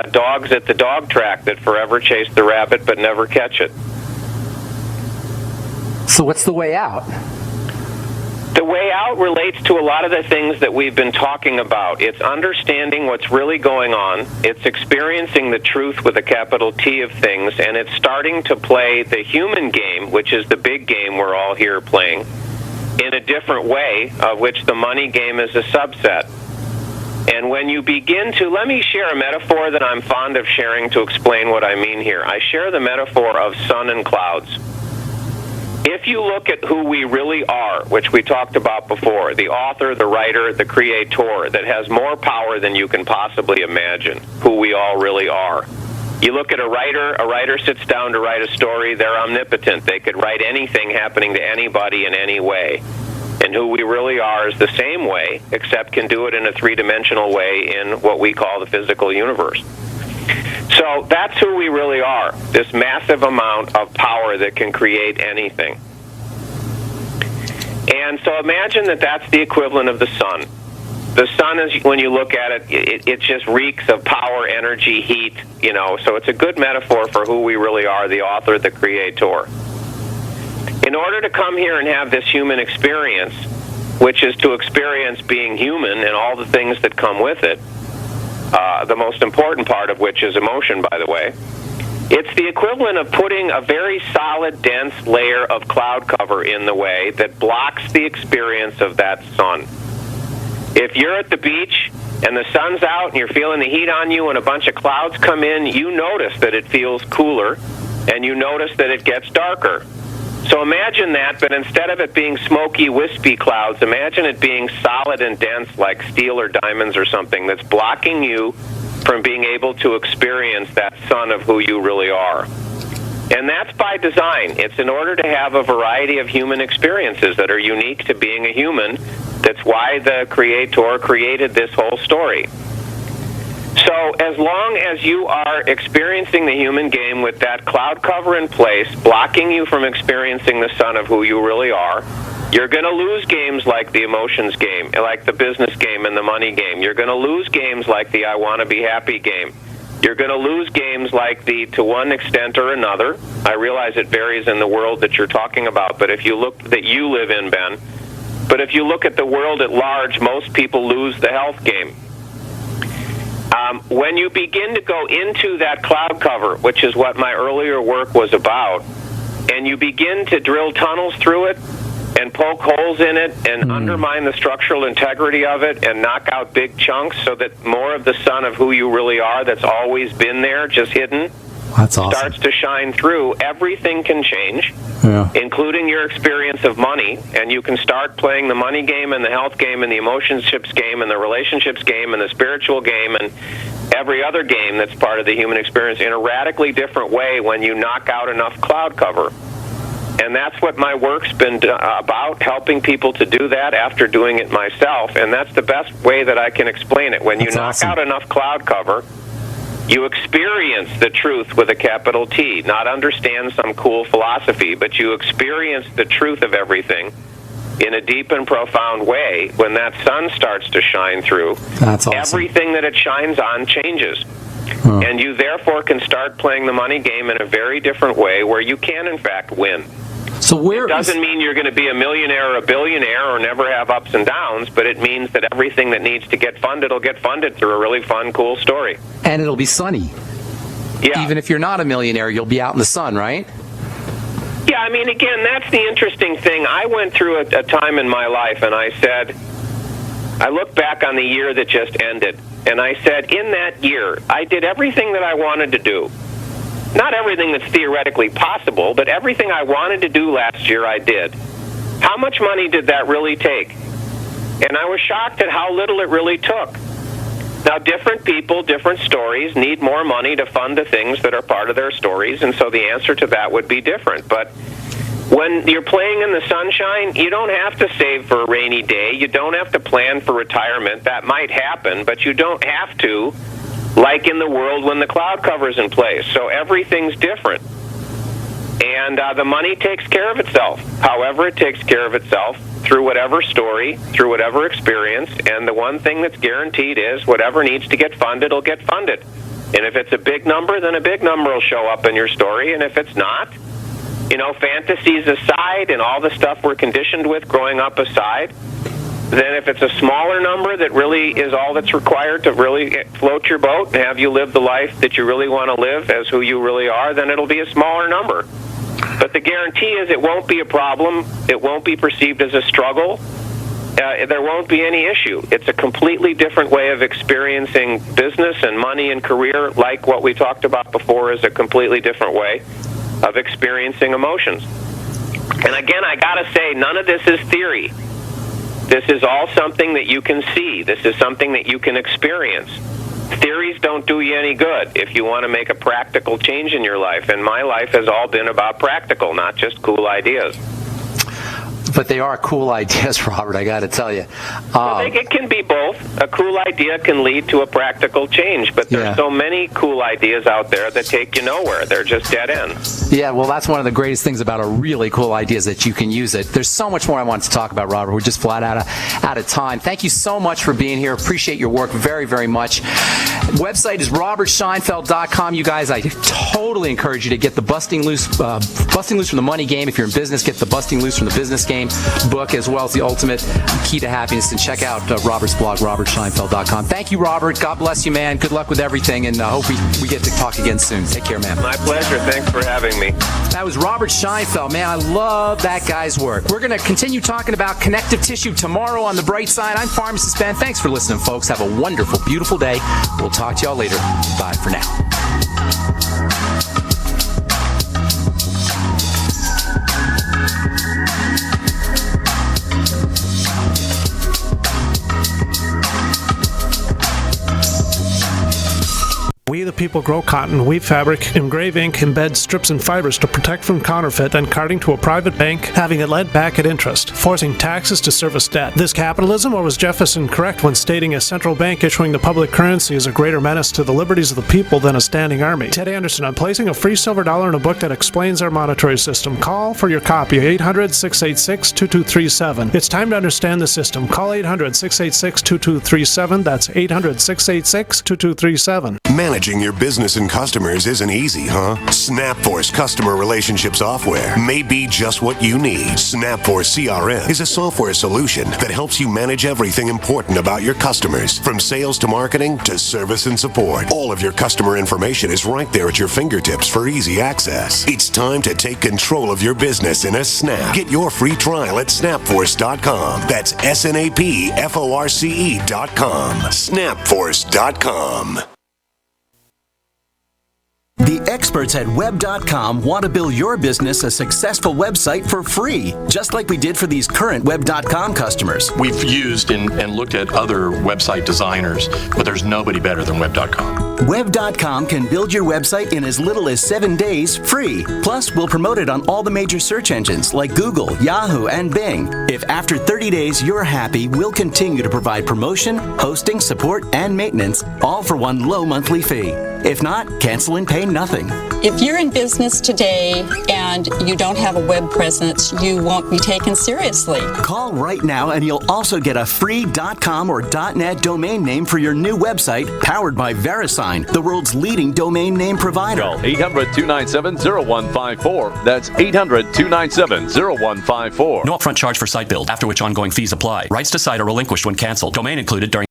dogs at the dog track that forever chase the rabbit but never catch it. So what's the way out? The way out relates to a lot of the things that we've been talking about. It's understanding what's really going on. It's experiencing the truth with a capital T of things, and it's starting to play the human game, which is the big game we're all here playing, in a different way, of which the money game is a subset. And when you begin to, let me share a metaphor that I'm fond of sharing to explain what I mean here. I share the metaphor of sun and clouds. If you look at who we really are, which we talked about before, the author, the writer, the creator, that has more power than you can possibly imagine, who we all really are. You look at a writer sits down to write a story, they're omnipotent. They could write anything happening to anybody in any way. And who we really are is the same way, except can do it in a three-dimensional way in what we call the physical universe. So that's who we really are, this massive amount of power that can create anything. And so imagine that that's the equivalent of the sun. The sun is, when you look at it, it just reeks of power, energy, heat, so it's a good metaphor for who we really are, the author, the creator. In order to come here and have this human experience, which is to experience being human and all the things that come with it, the most important part of which is emotion, by the way, it's the equivalent of putting a very solid, dense layer of cloud cover in the way that blocks the experience of that sun. If you're at the beach and the sun's out and you're feeling the heat on you and a bunch of clouds come in, you notice that it feels cooler and you notice that it gets darker. So imagine that, but instead of it being smoky, wispy clouds, imagine it being solid and dense like steel or diamonds or something that's blocking you from being able to experience that sun of who you really are. And that's by design. It's in order to have a variety of human experiences that are unique to being a human. That's why the creator created this whole story. So as long as you are experiencing the human game with that cloud cover in place, blocking you from experiencing the sun of who you really are, you're going to lose games like the emotions game, like the business game and the money game. You're going to lose games like the I want to be happy game. You're going to lose games like the to one extent or another. I realize it varies in the world that you're talking about, but if you look that you live in, Ben, but if you look at the world at large, most people lose the health game. When you begin to go into that cloud cover, which is what my earlier work was about, and you begin to drill tunnels through it and poke holes in it and undermine the structural integrity of it and knock out big chunks so that more of the sun of who you really are that's always been there, just hidden, that's awesome, starts to shine through, everything can change, including your experience of money, and you can start playing the money game and the health game and the emotionships game and the relationships game and the spiritual game and every other game that's part of the human experience in a radically different way when you knock out enough cloud cover. And that's what my work's been about, helping people to do that after doing it myself, and that's the best way that I can explain it. When you knock out enough cloud cover, you experience the truth with a capital T, not understand some cool philosophy, but you experience the truth of everything in a deep and profound way. When that sun starts to shine through, that's awesome, everything that it shines on changes. And you therefore can start playing the money game in a very different way where you can, in fact, win. So it doesn't mean you're going to be a millionaire or a billionaire or never have ups and downs, but it means that everything that needs to get funded will get funded through a really fun, cool story. And it'll be sunny. Yeah. Even if you're not a millionaire, you'll be out in the sun, right? Yeah, I mean, again, that's the interesting thing. I went through a time in my life, and I said, I look back on the year that just ended, and I said, in that year, I did everything that I wanted to do. Not everything that's theoretically possible, but everything I wanted to do last year, I did. How much money did that really take? And I was shocked at how little it really took. Now, different people, different stories need more money to fund the things that are part of their stories, and so the answer to that would be different. But when you're playing in the sunshine, you don't have to save for a rainy day. You don't have to plan for retirement. That might happen, but you don't have to, like in the world when the cloud cover's in place. So everything's different. And the money takes care of itself. However, it takes care of itself through whatever story, through whatever experience. And the one thing that's guaranteed is whatever needs to get funded will get funded. And if it's a big number, then a big number will show up in your story. And if it's not, fantasies aside and all the stuff we're conditioned with growing up aside, then if it's a smaller number that really is all that's required to really float your boat and have you live the life that you really want to live as who you really are, then it'll be a smaller number. But the guarantee is it won't be a problem. It won't be perceived as a struggle. There won't be any issue. It's a completely different way of experiencing business and money and career, like what we talked about before is a completely different way of experiencing emotions. And again, I got to say, none of this is theory. This is all something that you can see. This is something that you can experience. Theories don't do you any good if you want to make a practical change in your life. And my life has all been about practical, not just cool ideas. But they are cool ideas, Robert, I got to tell you. It can be both. A cool idea can lead to a practical change, but there's so many cool ideas out there that take you nowhere. They're just dead ends. Yeah, well, that's one of the greatest things about a really cool idea is that you can use it. There's so much more I wanted to talk about, Robert. We're just flat out of time. Thank you so much for being here. Appreciate your work very, very much. Website is robertscheinfeld.com. You guys, I totally encourage you to get the Busting Loose from the Money Game. If you're in business, get the Busting Loose from the Business Game book, as well as the Ultimate Key to Happiness. And check out Robert's blog, robertscheinfeld.com. Thank you, Robert. God bless you, man. Good luck with everything, and hope we get to talk again soon. Take care, man. My pleasure. Thanks for having me. That was Robert Scheinfeld. Man, I love that guy's work. We're going to continue talking about connective tissue tomorrow on The Bright Side. I'm Pharmacist Ben. Thanks for listening, folks. Have a wonderful, beautiful day. We'll talk to y'all later. Bye for now. We the people grow cotton, weave fabric, engrave ink, embed strips and fibers to protect from counterfeit, then carting to a private bank, having it lent back at interest, forcing taxes to service debt. This capitalism, or was Jefferson correct when stating a central bank issuing the public currency is a greater menace to the liberties of the people than a standing army? Ted Anderson, I'm placing a free silver dollar in a book that explains our monetary system. Call for your copy, 800-686-2237. It's time to understand the system. Call 800-686-2237. That's 800-686-2237. Managing your business and customers isn't easy, huh? SnapForce customer relationship software may be just what you need. SnapForce CRM is a software solution that helps you manage everything important about your customers, from sales to marketing to service and support. All of your customer information is right there at your fingertips for easy access. It's time to take control of your business in a snap. Get your free trial at snapforce.com. That's SNAPFORCE.com. Snapforce.com. The experts at Web.com want to build your business a successful website for free, just like we did for these current Web.com customers. We've used and looked at other website designers, but there's nobody better than Web.com. Web.com can build your website in as little as 7 days free. Plus, we'll promote it on all the major search engines like Google, Yahoo, and Bing. If after 30 days you're happy, we'll continue to provide promotion, hosting, support, and maintenance, all for one low monthly fee. If not, cancel and pay nothing. If you're in business today and you don't have a web presence, you won't be taken seriously. Call right now and you'll also get a free .com or .net domain name for your new website, powered by VeriSign, the world's leading domain name provider. Call 800-297-0154. That's 800-297-0154. No upfront charge for site build, after which ongoing fees apply. Rights to site are relinquished when canceled. Domain included during